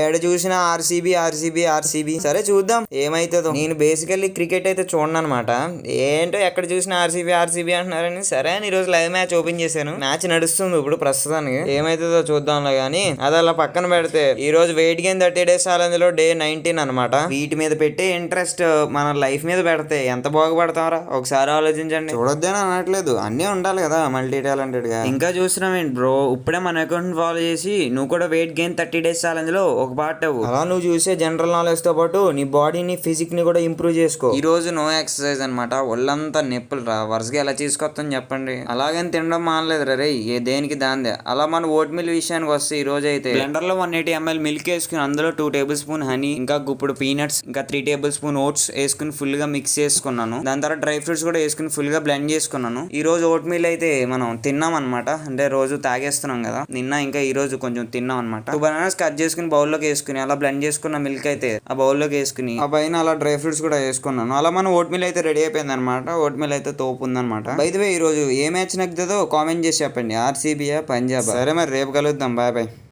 ఏడ చూసినా RCB RCB RCB. సరే చూద్దాం ఏమైతుందో. నేను బేసికల్లీ క్రికెట్ అయితే చూడను అనమాట. ఏంటో ఎక్కడ చూసినా ఆర్సీబీ ఆర్సీబీ అంటున్నారని సరే అని ఈ రోజు లైవ్ మ్యాచ్ ఓపెన్ చేశాను. మ్యాచ్ నడుస్తుంది ఇప్పుడు ప్రస్తుతానికి. ఏమైతుందో చూద్దాంలే గానీ అది అలా పక్కన పెడితే ఈ రోజు వెయిట్ గెయిన్ 30 days ఛాలెంజ్ లో డే 19 అనమాట. వీటి మీద పెట్టే ఇంట్రెస్ట్ మన లైఫ్ మీద పెడితే ఎంత బాగుపడతామరా ఒకసారి ఆలోచించండి. చూడొద్దని అనట్లేదు, అన్నీ ఉండాలి కదా మల్టీ టాలెంటెడ్ గా. ఇంకా చూస్తున్నావేంటి బ్రో, ఇప్పుడే మన అకౌంట్ ఫాలో చేసి నువ్వు కూడా వెయిట్ గెయిన్ 30 days ఛాలెంజ్ లో ఒక పార్ట్ అవ్వు. అలా నువ్వు చూసే జనరల్ నాలెడ్జ్ తో పాటు నీ బాడీని ఫిజిక్ ని కూడా ఇంప్రూవ్ చేసుకో. ఈ రోజు నో ఎక్సర్సైజ్ అనమాట, ఒళ్ళంతా నొప్పులు రా. వరుసగా ఎలా తీసుకొస్తాను చెప్పండి. అలాగని తినడం మానలేదు రే, ఏ దేనికి దాందే. అలా మన ఓట్ మిల్ విషయానికి వస్తే ఈ రోజు అయితే బ్లెండర్ లో 180 ml మిల్క్ వేసుకుని అందులో 2 tablespoon హనీ, ఇంకా గుప్పుడు పీనట్స్, ఇంకా 3 tablespoon ఓట్స్ వేసుకుని ఫుల్ గా మిక్స్ చేసుకున్నాను. దాని తర్వాత డ్రై ఫ్రూట్స్ కూడా వేసుకుని ఫుల్ గా బ్లెండ్ చేసుకున్నాను. ఈ రోజు ఓట్ మీల్ అయితే మనం తిన్నాం అనమాట. అంటే రోజు తాగేస్తున్నాం కదా, నిన్న ఇంకా ఈ రోజు కొంచెం తిన్నాం అనమాట. 2 bananas కట్ చేసుకుని బౌల్లోకి వేసుకుని అలా బ్లెండ్ చేసుకున్న మిల్క్ అయితే ఆ బౌల్లోకి వేసుకుని ఆ పైన అలా డ్రై ఫ్రూట్స్ కూడా వేసుకున్నాను. అలా మన ఓట్ మీల్ అయితే రెడీ అయిపోయింది అనమాట. ఓట్ మీల్ అయితే తోపు ఉందన్నమాట. బై ది వే ఈ రోజు ఏ మ్యాచ్ నగ్గుతుందో కామెంట్ చేసి చెప్పండి, ఆర్సీబీయా పంజాబ్. సరే మరి రేపు కలుద్దాం, బాయ్ బాయ్.